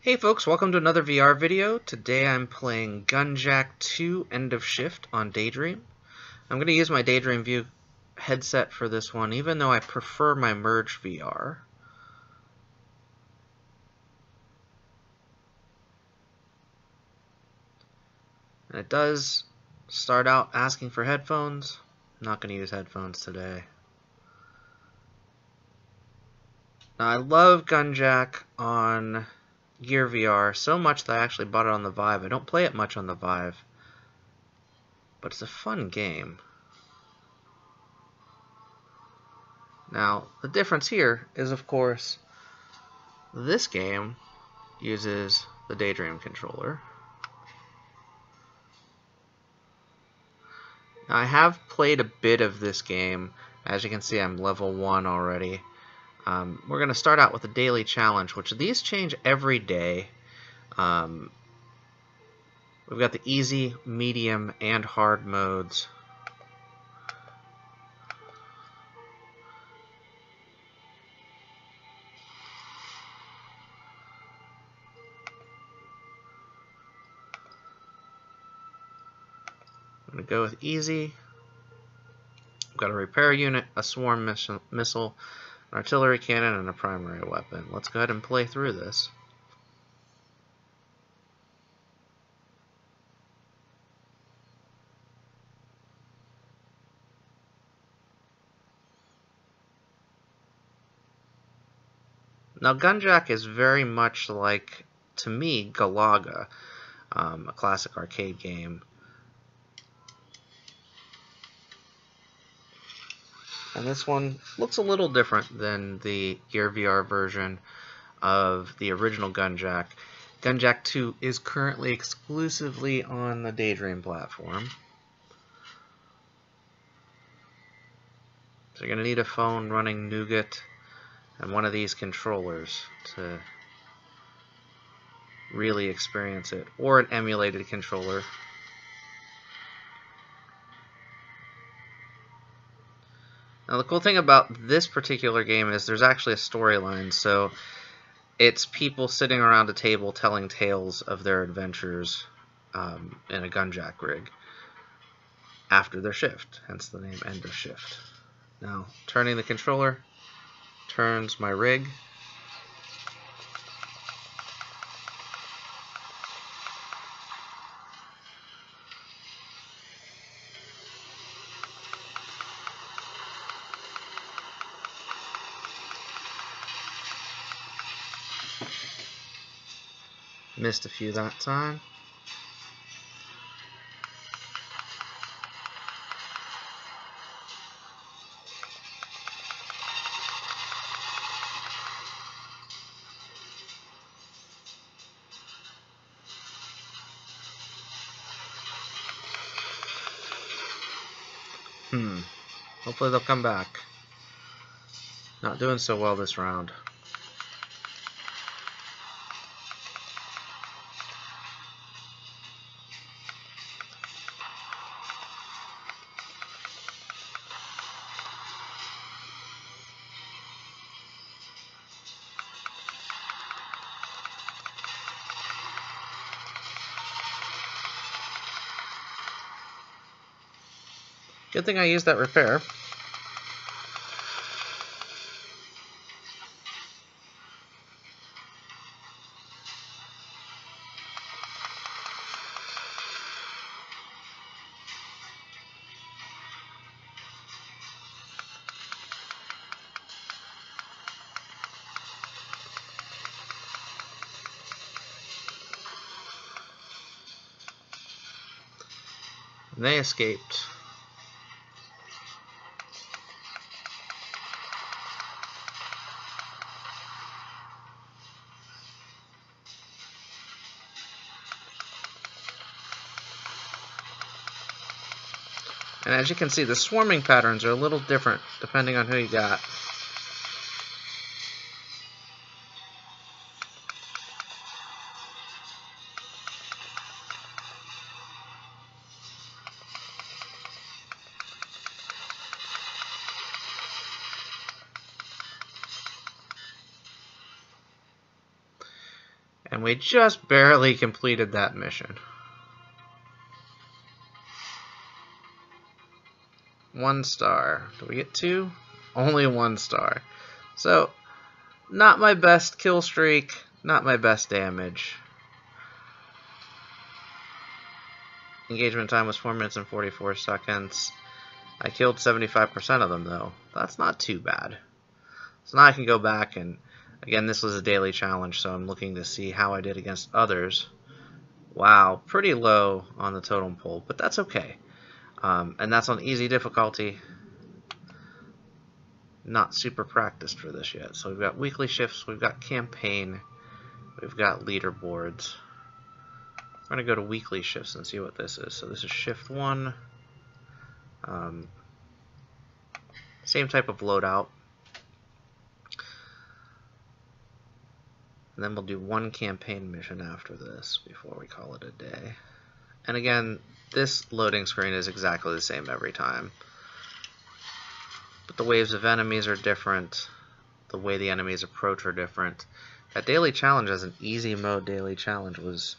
Hey folks, welcome to another VR video. Today I'm playing Gunjack 2 End of Shift on Daydream. I'm going to use my Daydream View headset for this one, even though I prefer my Merge VR. And it does start out asking for headphones. I'm not going to use headphones today. Now I love Gunjack on Gear VR so much that I actually bought it on the Vive. I don't play it much on the Vive, but it's a fun game. Now, the difference here is, of course, this game uses the Daydream controller. Now, I have played a bit of this game. As you can see, I'm level 1 already. We're going to start out with a daily challenge, which these change every day. We've got the easy, medium, and hard modes. I'm going to go with easy. We've got a repair unit, a swarm missile, an artillery cannon, and a primary weapon. Let's go ahead and play through this. Now, Gunjack is very much like, to me, Galaga, a classic arcade game. And this one looks a little different than the Gear VR version of the original Gunjack. Gunjack 2 is currently exclusively on the Daydream platform. So you're going to need a phone running Nougat and one of these controllers to really experience it, or an emulated controller. Now the cool thing about this particular game is there's actually a storyline, so it's people sitting around a table telling tales of their adventures in a Gunjack rig after their shift, hence the name End of Shift. Now turning the controller turns my rig. Missed a few that time. Hopefully they'll come back. Not doing so well this round. Good thing I used that repair. And they escaped. And as you can see, the swarming patterns are a little different depending on who you got. And we just barely completed that mission. 1 star. Do we get 2? Only 1 star. So, not my best kill streak, not my best damage. Engagement time was 4 minutes and 44 seconds. I killed 75% of them, though. That's not too bad. So now I can go back and, again, this was a daily challenge, so I'm looking to see how I did against others. Wow, pretty low on the totem pole, but that's okay. And that's on easy difficulty. Not super practiced for this yet. So we've got weekly shifts, we've got campaign, we've got leaderboards. We're going to go to weekly shifts and see what this is. So this is shift 1. Same type of loadout. And then we'll do 1 campaign mission after this before we call it a day. And again, this loading screen is exactly the same every time. But the waves of enemies are different. The way the enemies approach are different. That daily challenge as an easy mode daily challenge was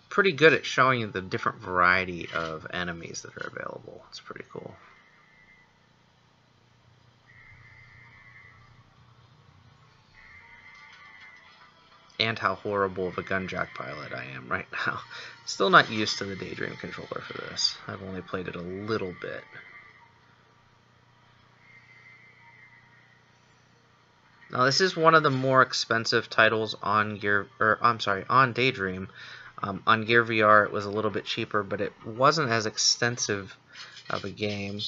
pretty good at showing you the different variety of enemies that are available. It's pretty cool. And how horrible of a Gunjack pilot I am right now. Still not used to the Daydream controller for this. I've only played it a little bit. Now this is one of the more expensive titles on on Daydream. On Gear VR it was a little bit cheaper, but it wasn't as extensive of a game.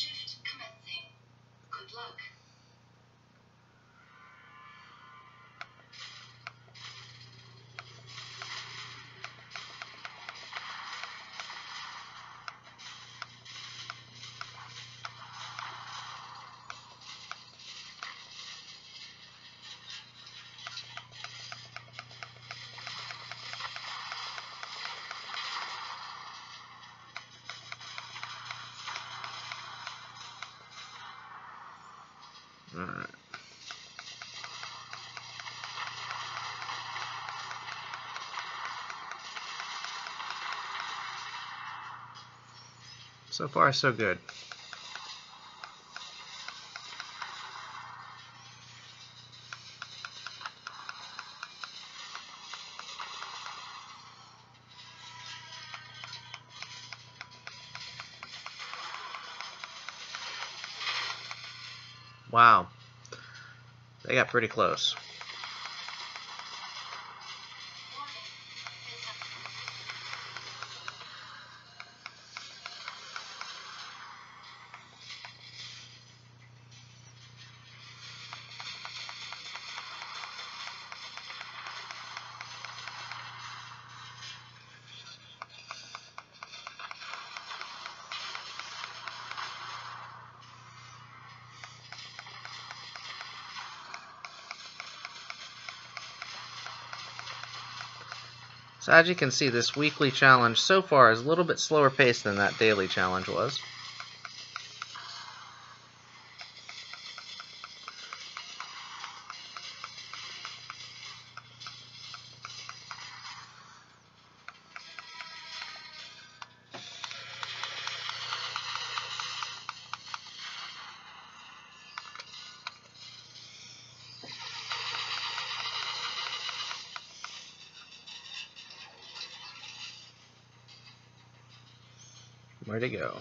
Alright. So far, so good. Wow. They got pretty close. So as you can see, this weekly challenge so far is a little bit slower paced than that daily challenge was. Where'd it go?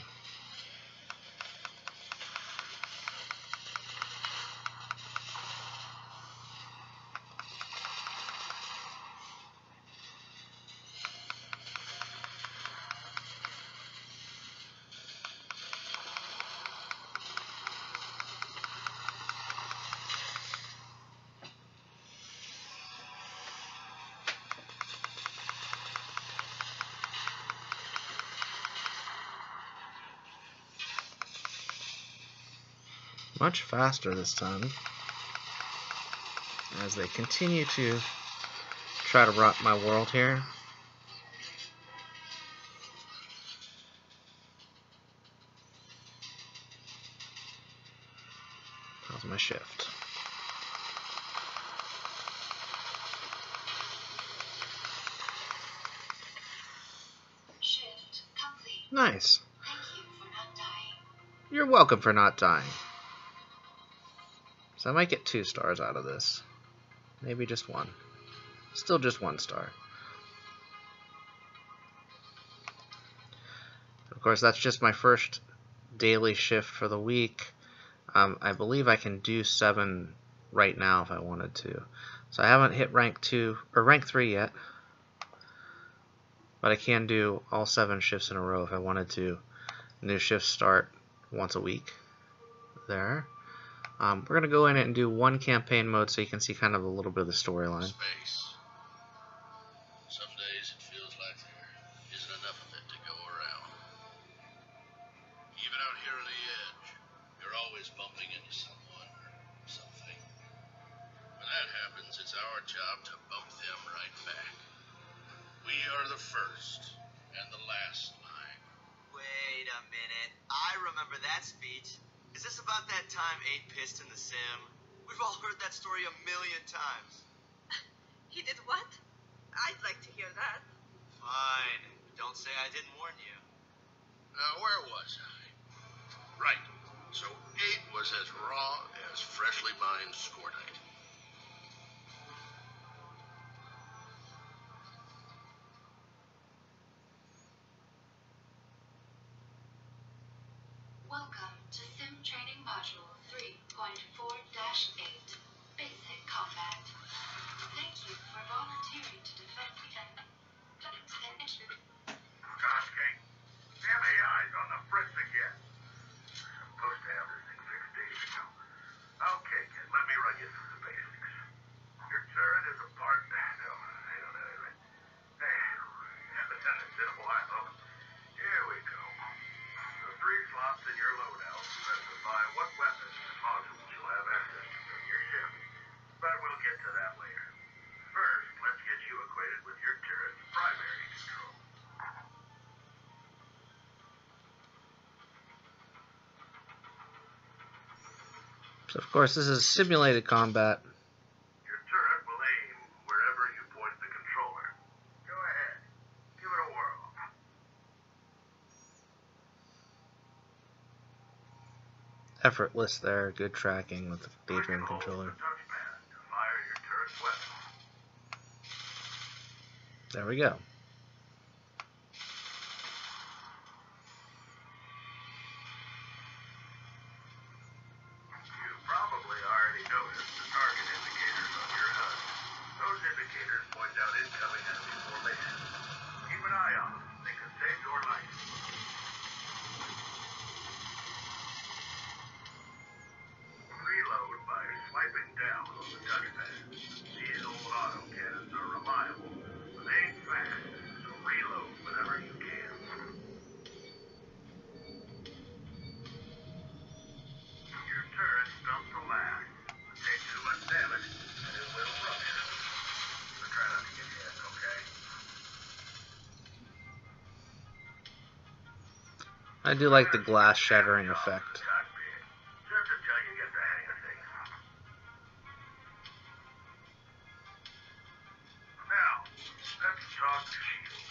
Much faster this time, as they continue to try to rock my world here. How's my shift? Nice. Thank you for not dying. You're welcome for not dying. So I might get 2 stars out of this. Maybe just 1. Still just 1 star. Of course, that's just my first daily shift for the week. I believe I can do 7 right now if I wanted to. So I haven't hit rank 2 or rank 3 yet. But I can do all 7 shifts in a row if I wanted to. New shifts start once a week. There. We're going to go in and do 1 campaign mode so you can see kind of a little bit of the storyline. Space. Some days it feels like there isn't enough of it to go around. Even out here on the edge, you're always bumping into someone or something. When that happens, it's our job to bump them right back. We are the first and the last line. Wait a minute. I remember that speech. Is this about that time 8 pissed in the sim? We've all heard that story a million times. He did what? I'd like to hear that. Fine. Don't say I didn't warn you. Now, where was I? Right. So 8 was as raw as freshly mined scornite. Welcome to Sim Training Module 3.4-8, Basic Combat. Thank you for volunteering to defend the Gunjack, damn AI's on the fritz again. Supposed to have this thing fixed days ago. Okay, kid, let me run you through the basics. Your turret is a part... No, I don't know. Hey, haven't done this in a while. Here we go. The 3 slots in your loadout specify what weapons and modules you'll have access to during your shift. But we'll get to that later. First, let's get you acquainted with your turret's primary control. So of course this is simulated combat. Your turret will aim wherever you point the controller. Go ahead. Give it a whirl. Effortless there, good tracking with the Daydream Hold controller. the touchpad to fire your turret's weapon. There we go. You probably already noticed the target indicators on your HUD. Those indicators point out incoming enemy formation. Keep an eye on them. They could save your life. Reload by swiping down on the touchpad. These old auto cannons are reliable, but they ain't fast, so reload whenever you can. Your turret's built to last. Take too much damage, and it will rupture. So try not to get hit, okay? I do like the glass shattering effect. Just until you get the hang of things. Now, let's talk shield.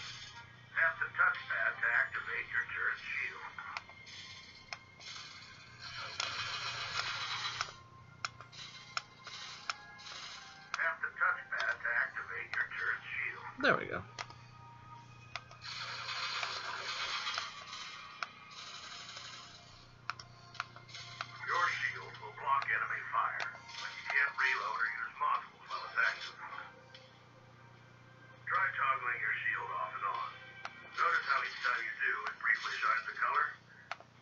Tap the touchpad to activate your turret's shield. Tap the touchpad to activate your turret's shield. There we go. Your shield will block enemy fire, but you can't reload or use modules while it's active. Try toggling your shield off and on. Notice how each time you do, it briefly shines a color?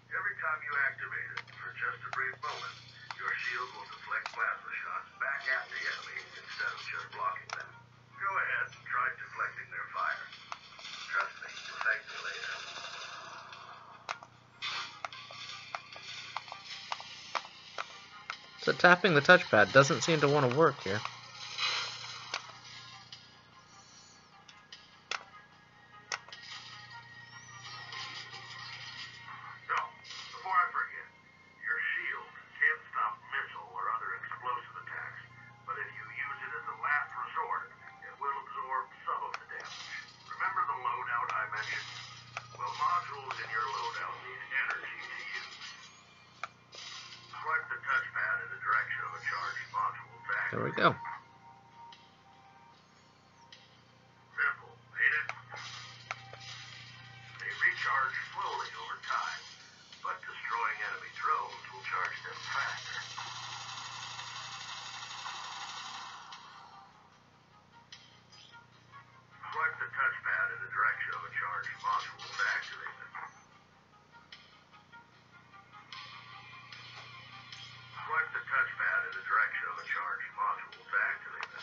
Every time you activate it, for just a brief moment, your shield will deflect plasma shots back at the enemy instead of just blocking them. Go ahead and try deflecting their fire. Trust me, you'll thank me later. So tapping the touchpad doesn't seem to want to work here. So, before I forget, your shield can't stop missile or other explosive attacks, but if you use it as a last resort, it will absorb some of the damage. Remember the loadout I mentioned? Well, modules in your There we go. Simple, ain't it? They recharge slowly over time, but destroying enemy drones will charge them faster. Swipe the touchpad in the direction of a charged module to activate it. Swipe the touchpad in the direction of a charged module to activate it.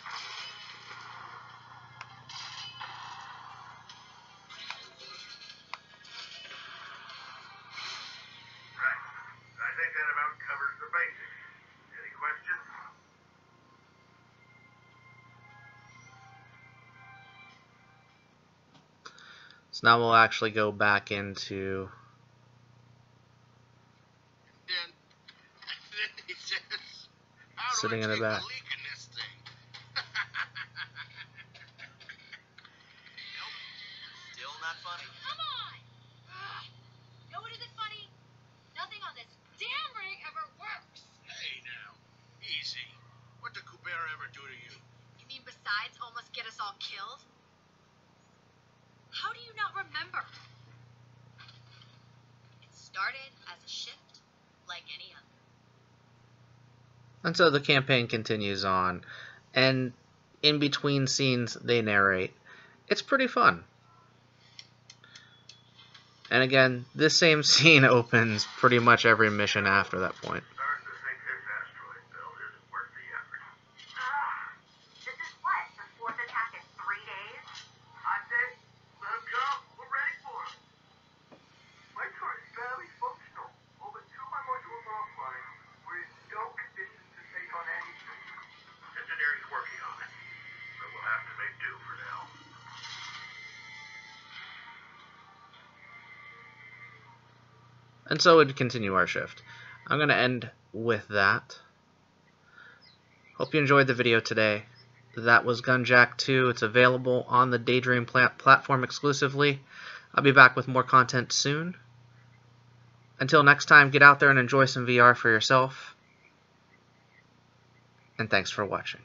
Right. I think that about covers the basics. Any questions? So now we'll actually go back into Then he says, how do sitting I in the take back. a leak in this thing? Nope. Still not funny. Come on! No, it isn't funny. Nothing on this damn rig ever works. Hey now, easy. What did Kubera ever do to you? You mean besides almost get us all killed? How do you not remember? It started as a shift like any other. And so the campaign continues on, and in between scenes they narrate. It's pretty fun. And again, this same scene opens pretty much every mission after that point. Starting to think this asteroid belt isn't worth the effort. This is what? The fourth attack in 3 days? I say, let him go. We're ready for him. My turret is barely functional. Over 2 of my modules are offline. We're in no condition to take on anything. Engineering's working on it, but we'll have to make do for now. And so we'd continue our shift. I'm going to end with that. Hope you enjoyed the video today. That was Gunjack 2. It's available on the Daydream platform exclusively. I'll be back with more content soon. Until next time, get out there and enjoy some VR for yourself. And thanks for watching.